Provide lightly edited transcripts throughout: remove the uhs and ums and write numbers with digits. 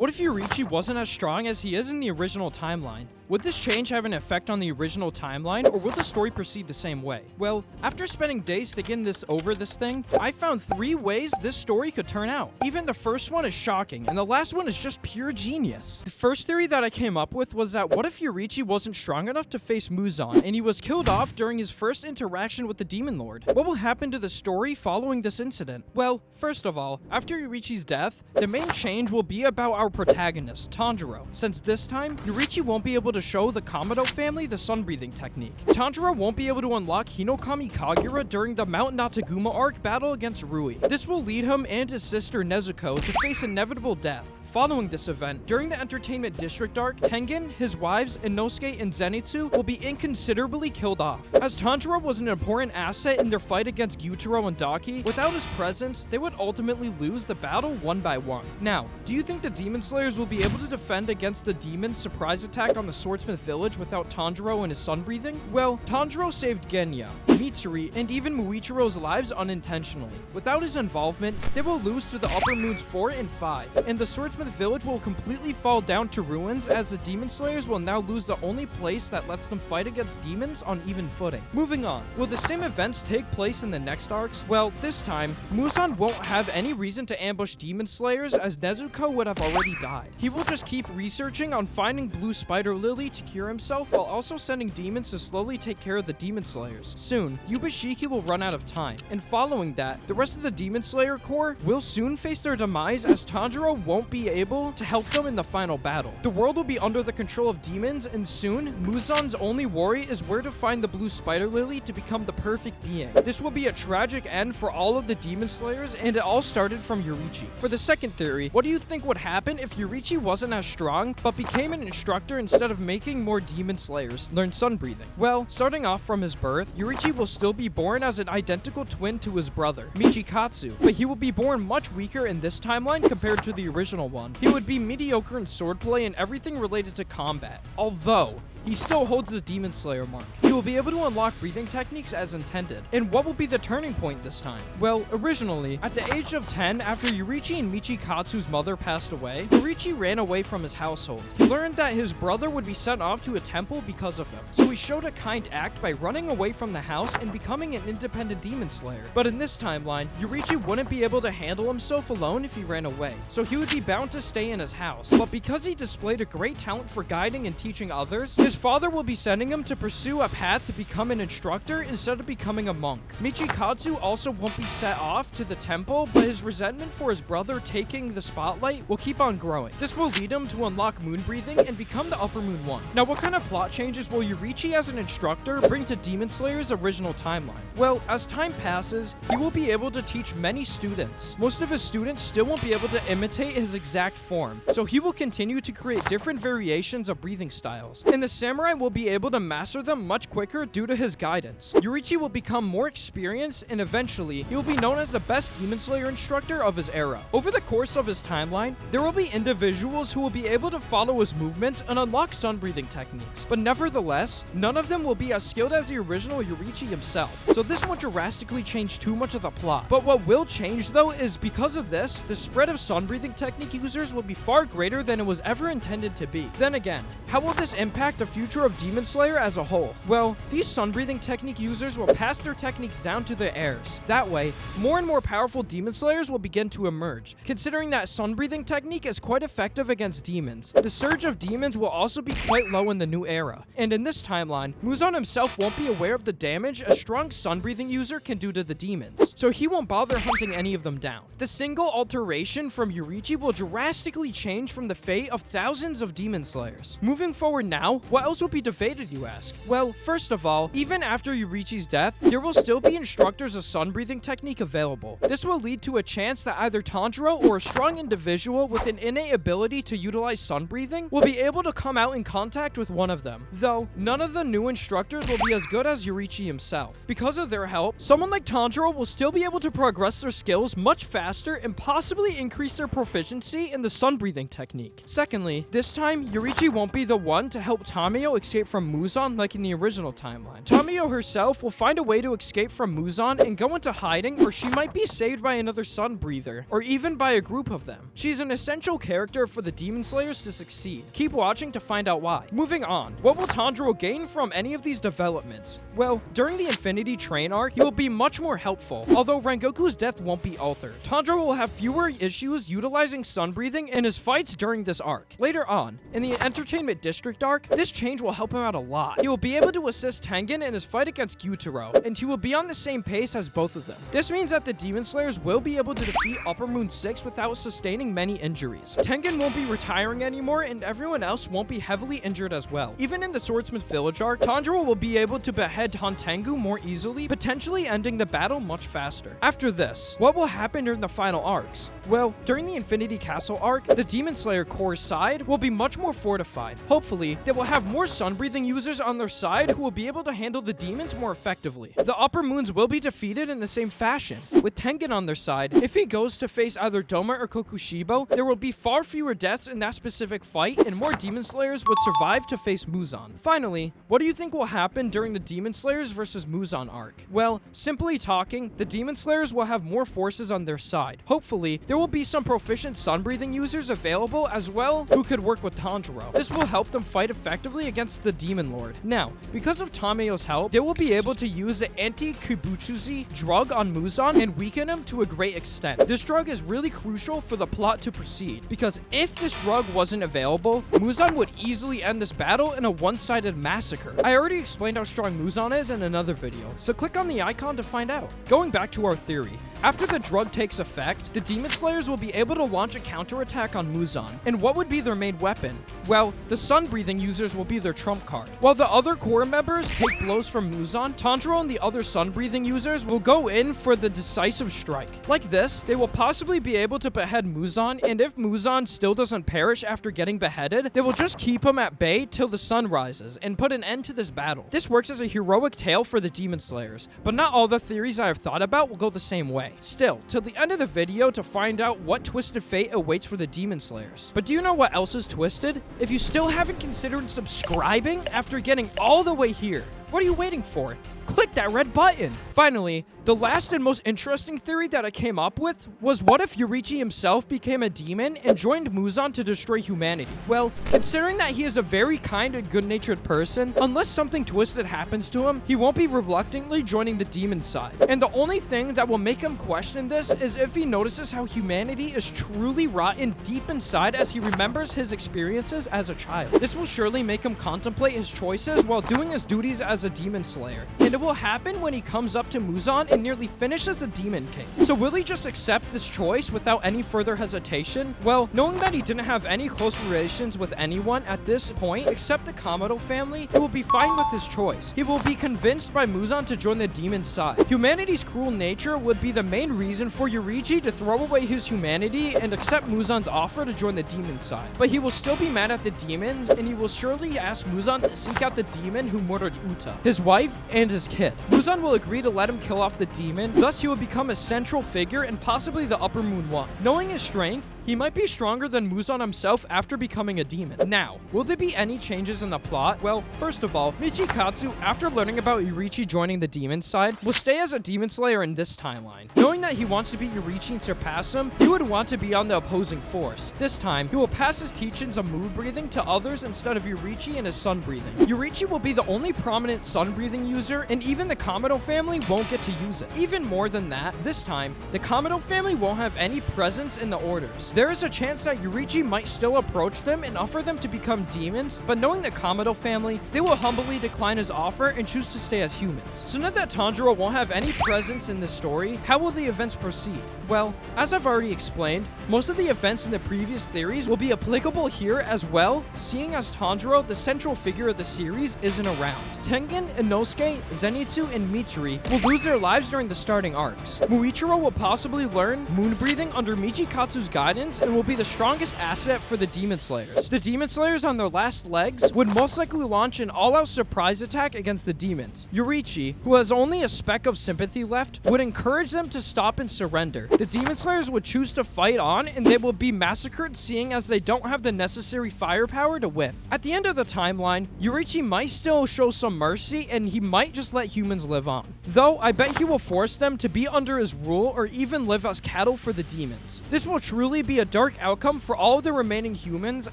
What if Yoriichi wasn't as strong as he is in the original timeline? Would this change have an effect on the original timeline, or will the story proceed the same way? Well, after spending days thinking over this thing, I found 3 ways this story could turn out. Even the first one is shocking, and the last one is just pure genius. The first theory that I came up with was that what if Yoriichi wasn't strong enough to face Muzan, and he was killed off during his first interaction with the Demon Lord? What will happen to the story following this incident? Well, first of all, after Yoriichi's death, the main change will be about our protagonist, Tanjiro, since this time, Yoriichi won't be able to show the Kamado family the sun-breathing technique. Tanjiro won't be able to unlock Hinokami Kagura during the Mount Nataguma arc battle against Rui. This will lead him and his sister Nezuko to face inevitable death. Following this event, during the Entertainment District arc, Tengen, his wives, Inosuke, and Zenitsu will be inconsiderably killed off. As Tanjiro was an important asset in their fight against Gyutaro and Daki, without his presence, they would ultimately lose the battle one by one. Now, do you think the Demon Slayers will be able to defend against the demon's surprise attack on the Swordsmith village without Tanjiro and his sun breathing? Well, Tanjiro saved Genya, Mitsuri, and even Muichiro's lives unintentionally. Without his involvement, they will lose to the Upper Moons 4 and 5, and the Swordsmith village will completely fall down to ruins, as the Demon Slayers will now lose the only place that lets them fight against demons on even footing. Moving on, will the same events take place in the next arcs? Well, this time, Muzan won't have any reason to ambush Demon Slayers, as Nezuko would have already died. He will just keep researching on finding Blue Spider Lily to cure himself, while also sending demons to slowly take care of the Demon Slayers. Soon, Yubashiki will run out of time, and following that, the rest of the Demon Slayer Corps will soon face their demise, as Tanjiro won't be able to help them in the final battle. The world will be under the control of demons, and soon, Muzan's only worry is where to find the Blue Spider Lily to become the perfect being. This will be a tragic end for all of the Demon Slayers, and it all started from Yoriichi. For the second theory, what do you think would happen if Yoriichi wasn't as strong, but became an instructor instead of making more Demon Slayers learn sun breathing? Well, starting off from his birth, Yoriichi will still be born as an identical twin to his brother, Michikatsu, but he will be born much weaker in this timeline compared to the original one. He would be mediocre in swordplay and everything related to combat, although he still holds the Demon Slayer mark. He will be able to unlock breathing techniques as intended. And what will be the turning point this time? Well, originally, at the age of 10, after Yoriichi and Michikatsu's mother passed away, Yoriichi ran away from his household. He learned that his brother would be sent off to a temple because of him, so he showed a kind act by running away from the house and becoming an independent Demon Slayer. But in this timeline, Yoriichi wouldn't be able to handle himself alone if he ran away, so he would be bound to stay in his house. But because he displayed a great talent for guiding and teaching others, his father will be sending him to pursue a path to become an instructor instead of becoming a monk. Michikatsu also won't be set off to the temple, but his resentment for his brother taking the spotlight will keep on growing. This will lead him to unlock moon breathing and become the Upper Moon 1. Now, what kind of plot changes will Yoriichi as an instructor bring to Demon Slayer's original timeline? Well, as time passes, he will be able to teach many students. Most of his students still won't be able to imitate his exact form, so he will continue to create different variations of breathing styles. And the samurai will be able to master them much quicker due to his guidance. Yoriichi will become more experienced, and eventually, he will be known as the best Demon Slayer instructor of his era. Over the course of his timeline, there will be individuals who will be able to follow his movements and unlock sun breathing techniques, but nevertheless, none of them will be as skilled as the original Yoriichi himself, so this won't drastically change too much of the plot. But what will change though is because of this, the spread of sun breathing technique users will be far greater than it was ever intended to be. Then again, how will this impact the future of Demon Slayer as a whole? Well, these sun-breathing technique users will pass their techniques down to their heirs. That way, more and more powerful Demon Slayers will begin to emerge. Considering that sun-breathing technique is quite effective against demons, the surge of demons will also be quite low in the new era. And in this timeline, Muzan himself won't be aware of the damage a strong sun-breathing user can do to the demons, so he won't bother hunting any of them down. The single alteration from Yoriichi will drastically change from the fate of thousands of Demon Slayers. Moving forward now, what else will be debated, you ask? Well, first of all, even after Yoriichi's death, there will still be instructors of sun-breathing technique available. This will lead to a chance that either Tanjiro or a strong individual with an innate ability to utilize sun-breathing will be able to come out in contact with one of them. Though, none of the new instructors will be as good as Yoriichi himself. Because of their help, someone like Tanjiro will still be able to progress their skills much faster and possibly increase their proficiency in the sun-breathing technique. Secondly, this time, Yoriichi won't be the one to help Tommy Tamayo escape from Muzan like in the original timeline. Tamayo herself will find a way to escape from Muzan and go into hiding, or she might be saved by another sun breather, or even by a group of them. She's an essential character for the Demon Slayers to succeed. Keep watching to find out why. Moving on, what will Tanjiro gain from any of these developments? Well, during the Infinity Train arc, he will be much more helpful, although Rengoku's death won't be altered. Tanjiro will have fewer issues utilizing sun breathing in his fights during this arc. Later on, in the Entertainment District arc, this change will help him out a lot. He will be able to assist Tengen in his fight against Gyutaro, and he will be on the same pace as both of them. This means that the Demon Slayers will be able to defeat 𝗪𝘁𝗰 without sustaining many injuries. Tengen won't be retiring anymore, and everyone else won't be heavily injured as well. Even in the Swordsmith Village arc, Tanjiro will be able to behead Tengu more easily, potentially ending the battle much faster. After this, what will happen during the final arcs? Well, during the Infinity Castle arc, the Demon Slayer Corps side will be much more fortified. Hopefully, they will have more sun-breathing users on their side who will be able to handle the demons more effectively. The 𝗪𝘁𝗰s will be defeated in the same fashion. With Tengen on their side, if he goes to face either Doma or Kokushibo, there will be far fewer deaths in that specific fight, and more Demon Slayers would survive to face Muzan. Finally, what do you think will happen during the Demon Slayers versus Muzan arc? Well, simply talking, the Demon Slayers will have more forces on their side. Hopefully, there will be some proficient sun-breathing users available as well who could work with Tanjiro. This will help them fight effectively against the Demon Lord. Now, because of Tamayo's help, they will be able to use the anti-Kibutsuzi drug on Muzan and weaken him to a great extent. This drug is really crucial for the plot to proceed, because if this drug wasn't available, Muzan would easily end this battle in a one-sided massacre. I already explained how strong Muzan is in another video, so click on the icon to find out. Going back to our theory, after the drug takes effect, the Demon Slayers will be able to launch a counterattack on Muzan. And what would be their main weapon? Well, the sun-breathing users will be their trump card. While the other core members take blows from Muzan, Tanjiro and the other sun-breathing users will go in for the decisive strike. Like this, they will possibly be able to behead Muzan, and if Muzan still doesn't perish after getting beheaded, they will just keep him at bay till the sun rises and put an end to this battle. This works as a heroic tale for the Demon Slayers, but not all the theories I have thought about will go the same way. Still, till the end of the video to find out what twisted fate awaits for the Demon Slayers. But do you know what else is twisted? If you still haven't considered subscribing after getting all the way here, what are you waiting for? Click that red button. Finally, the last and most interesting theory that I came up with was, what if Yoriichi himself became a demon and joined Muzan to destroy humanity? Well, considering that he is a very kind and good-natured person, unless something twisted happens to him, he won't be reluctantly joining the demon side. And the only thing that will make him question this is if he notices how humanity is truly rotten deep inside as he remembers his experiences as a child. This will surely make him contemplate his choices while doing his duties as a demon slayer. And it will happen when he comes up to Muzan and nearly finishes the Demon King. So will he just accept this choice without any further hesitation? Well, knowing that he didn't have any close relations with anyone at this point except the Kamado family, he will be fine with his choice. He will be convinced by Muzan to join the demon side. Humanity's cruel nature would be the main reason for Yoriichi to throw away his humanity and accept Muzan's offer to join the demon side. But he will still be mad at the demons, and he will surely ask Muzan to seek out the demon who murdered Uta, his wife, and his kid. Muzan will agree to let him kill off the demon, thus he will become a central figure and possibly the 𝗪𝘁𝗰. Knowing his strength, he might be stronger than Muzan himself after becoming a demon. Now, will there be any changes in the plot? Well, first of all, Michikatsu, after learning about Yoriichi joining the demon side, will stay as a demon slayer in this timeline. Knowing that he wants to beat Yoriichi and surpass him, he would want to be on the opposing force. This time, he will pass his teachings of mood breathing to others instead of Yoriichi and his sun breathing. Yoriichi will be the only prominent sun breathing user, and even the Kamado family won't get to use it. Even more than that, this time, the Kamado family won't have any presence in the orders. There is a chance that Yoriichi might still approach them and offer them to become demons, but knowing the Kamado family, they will humbly decline his offer and choose to stay as humans. So now that Tanjiro won't have any presence in this story, how will the events proceed? Well, as I've already explained, most of the events in the previous theories will be applicable here as well, seeing as Tanjiro, the central figure of the series, isn't around. Tengen, Inosuke, Zenitsu and Mitsuri will lose their lives during the starting arcs. Muichiro will possibly learn moon breathing under Michikatsu's guidance and will be the strongest asset for the Demon Slayers. The Demon Slayers on their last legs would most likely launch an all-out surprise attack against the demons. Yoriichi, who has only a speck of sympathy left, would encourage them to stop and surrender. The Demon Slayers would choose to fight on, and they will be massacred seeing as they don't have the necessary firepower to win. At the end of the timeline, Yoriichi might still show some mercy, and he might just let humans live on. Though, I bet he will force them to be under his rule or even live as cattle for the demons. This will truly be a dark outcome for all of the remaining humans,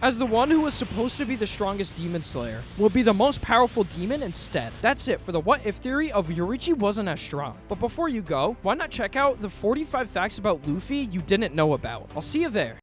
as the one who was supposed to be the strongest Demon Slayer will be the most powerful demon instead. That's it for the what if theory of Yoriichi wasn't as strong. But before you go, why not check out the 45 facts about Luffy you didn't know about? I'll see you there.